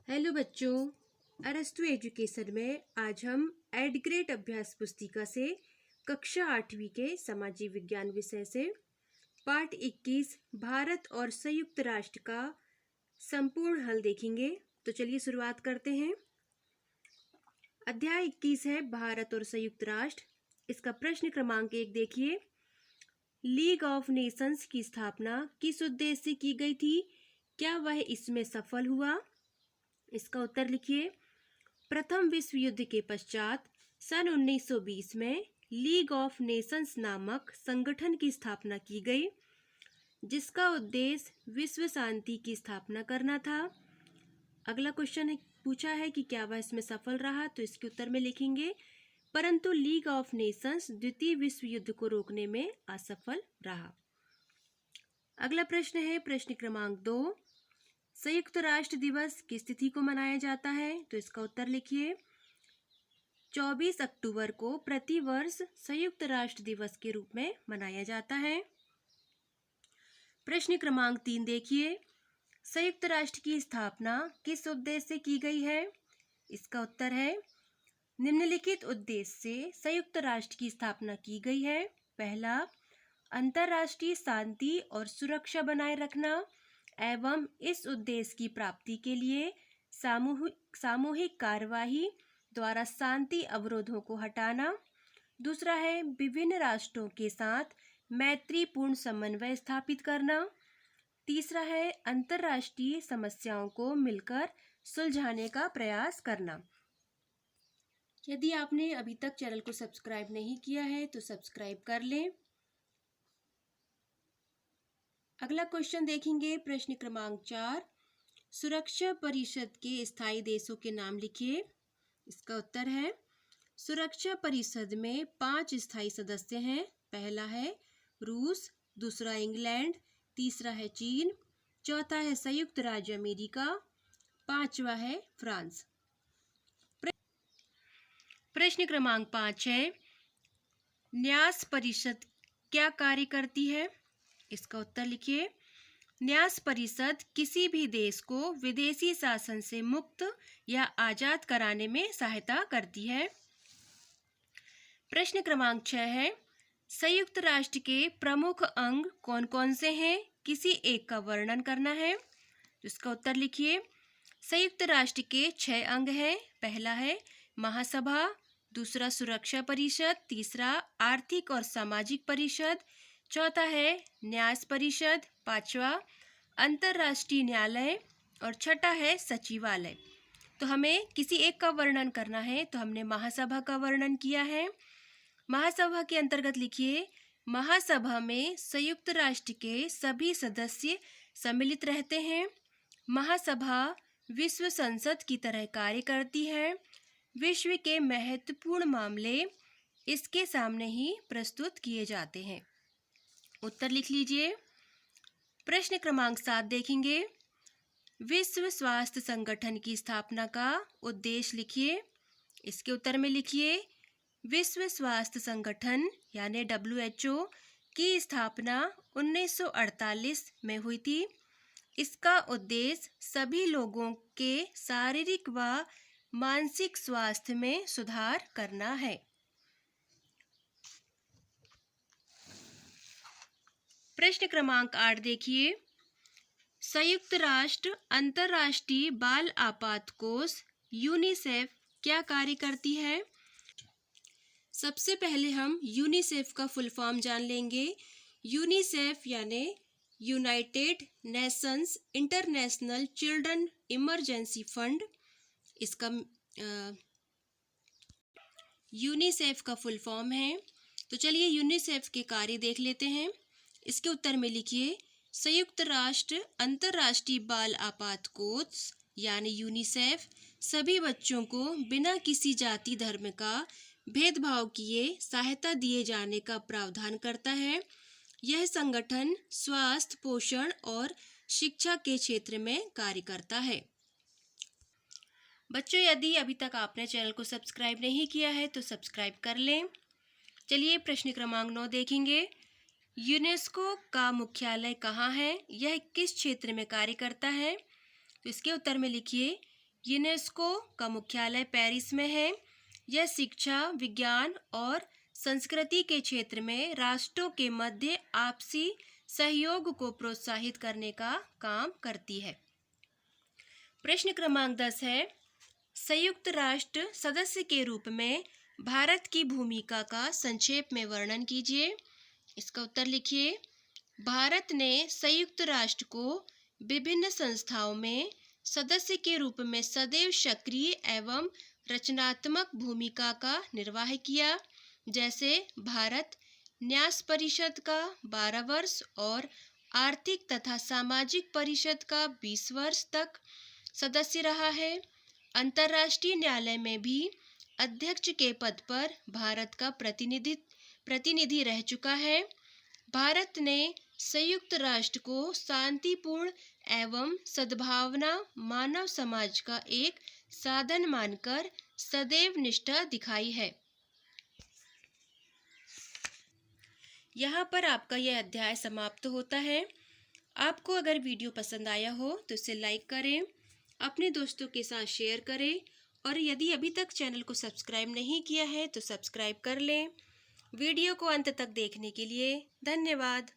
Hello बच्चों, अरस्तु education में आज हम एडग्रेड अभ्यास पुस्तिका से कक्षा 8वीं के सामाजिक विज्ञान विषय से पाठ 21 भारत और संयुक्त राष्ट्र का संपूर्ण हल देखेंगे। तो चलिए शुरुआत करते हैं। अध्याय 21 है भारत और संयुक्त राष्ट्र। इसका प्रश्न क्रमांक 1 देखिए। लीग ऑफ नेशंस की स्थापना किस उद्देश्य से की गई थी? क्या वह इसमें सफल हुआ? इसका उत्तर लिखिए। प्रथम विश्व युद्ध के पश्चात सन 1920 में लीग ऑफ नेशंस नामक संगठन की स्थापना की गई, जिसका उद्देश्य विश्व शांति की स्थापना करना था। अगला क्वेश्चन पूछा है कि क्या वह इसमें सफल रहा, तो इसके उत्तर में लिखेंगे परंतु लीग ऑफ नेशंस द्वितीय विश्व युद्ध को रोकने में असफल रहा। अगला प्रश्न है प्रश्न क्रमांक 2। संयुक्त राष्ट्र दिवस किस तिथि को मनाया जाता है? तो इसका उत्तर लिखिए। 24 अक्टूबर को प्रति वर्ष संयुक्त राष्ट्र दिवस के रूप में मनाया जाता है। प्रश्न क्रमांक 3 देखिए। संयुक्त राष्ट्र की स्थापना किस उद्देश्य से की गई है? इसका उत्तर है निम्नलिखित उद्देश्य से संयुक्त राष्ट्र की स्थापना की गई है। पहला, अंतर्राष्ट्रीय शांति और सुरक्षा बनाए रखना एवं इस उद्देश्य की प्राप्ति के लिए सामूहिक कार्यवाही द्वारा शांति अवरोधों को हटाना। दूसरा है विभिन्न राष्ट्रों के साथ मैत्रीपूर्ण समन्वय स्थापित करना। तीसरा है अंतर्राष्ट्रीय समस्याओं को मिलकर सुलझाने का प्रयास करना। यदि आपने अभी तक चैनल को सब्सक्राइब नहीं किया है तो सब्सक्राइब कर लें। अगला क्वेश्चन देखेंगे प्रश्न क्रमांक 4। सुरक्षा परिषद के स्थायी देशों के नाम लिखिए। इसका उत्तर है सुरक्षा परिषद में 5 स्थायी सदस्य हैं। पहला है रूस, दूसरा इंग्लैंड, तीसरा है चीन, चौथा है संयुक्त राज्य अमेरिका, पांचवा है फ्रांस। प्रश्न क्रमांक 5 है न्यास परिषद क्या कार्य करती है? इसका उत्तर लिखिए। न्यास परिषद किसी भी देश को विदेशी शासन से मुक्त या आजाद कराने में सहायता करती है। प्रश्न क्रमांक 6 है संयुक्त राष्ट्र के प्रमुख अंग कौन कौन से हैं? किसी एक का वर्णन करना है। इसका उत्तर लिखिए। संयुक्त राष्ट्र के 6 अंग हैं। पहला है महासभा, दूसरा सुरक्षा परिषद, तीसरा आर्थिक और सामाजिक परिषद, चौथा है न्यास परिषद, पांचवा अंतर्राष्ट्रीय न्यायालय और छठा है सचिवालय। तो हमें किसी एक का वर्णन करना है, तो हमने महासभा का वर्णन किया है। महासभा के अंतर्गत लिखिए महासभा में संयुक्त राष्ट्र के सभी सदस्य सम्मिलित रहते हैं। महासभा विश्व संसद की तरह कार्य करती है। विश्व के महत्वपूर्ण मामले इसके सामने ही प्रस्तुत किए जाते हैं। उत्तर लिख लीजिए। प्रश्न क्रमांक 7 देखेंगे। विश्व स्वास्थ्य संगठन की स्थापना का उद्देश्य लिखिए। इसके उत्तर में लिखिए विश्व स्वास्थ्य संगठन यानी WHO की स्थापना 1948 में हुई थी। इसका उद्देश्य सभी लोगों के शारीरिक व मानसिक स्वास्थ्य में सुधार करना है। प्रश्न क्रमांक 8 देखिए। संयुक्त राष्ट्र अंतर्राष्ट्रीय बाल आपात कोष यूनिसेफ क्या कार्य करती है? सबसे पहले हम यूनिसेफ का फुल फॉर्म जान लेंगे। यूनिसेफ यानी United Nations international children emergency fund. इसका यूनिसेफ का फुल फॉर्म है। तो चलिए यूनिसेफ के कार्य देख लेते हैं। इसके उत्तर में लिखिए संयुक्त राष्ट्र अंतर्राष्ट्रीय बाल आपात कोष यानी यूनिसेफ सभी बच्चों को बिना किसी जाति धर्म का भेदभाव किए सहायता दिए जाने का प्रावधान करता है। यह संगठन स्वास्थ्य, पोषण और शिक्षा के क्षेत्र में कार्य करता है। बच्चों, यदि अभी तक आपने चैनल को सब्सक्राइब नहीं किया है तो सब्सक्राइब कर लें। चलिए प्रश्न क्रमांक 9 देखेंगे। यूनेस्को का मुख्यालय कहाँ है? यह किस क्षेत्र में कार्य करता है? तो इसके उत्तर में लिखिए यूनेस्को का मुख्यालय पेरिस में है। यह शिक्षा, विज्ञान और संस्कृति के क्षेत्र में राष्ट्रों के मध्य आपसी सहयोग को प्रोत्साहित करने का काम करती है। प्रश्न क्रमांक 10 है, संयुक्त राष्ट्र सदस्य के रूप में भारत की भूमिका का संक्षेप में वर्णन कीजिए। इसका उत्तर लिखिए। भारत ने संयुक्त राष्ट्र को विभिन्न संस्थाओं में सदस्य के रूप में सदैव सक्रिय एवं रचनात्मक भूमिका का निर्वाह किया। जैसे भारत न्यास परिषद का 12 वर्ष और आर्थिक तथा सामाजिक परिषद का 20 वर्ष तक सदस्य रहा है। अंतर्राष्ट्रीय न्यायालय में भी अध्यक्ष के पद पर भारत का प्रतिनिधि रह चुका है। भारत ने संयुक्त राष्ट्र को शांतिपूर्ण एवं सद्भावना मानव समाज का एक साधन मानकर सदैव निष्ठा दिखाई है। यहाँ पर आपका यह अध्याय समाप्त होता है। आपको अगर वीडियो पसंद आया हो तो इसे लाइक करें, अपने दोस्तों के साथ शेयर करें और यदि अभी तक चैनल को सब्सक्राइब नहीं किया है तो सब्सक्राइब कर लें। वीडियो को अंत तक देखने के लिए धन्यवाद।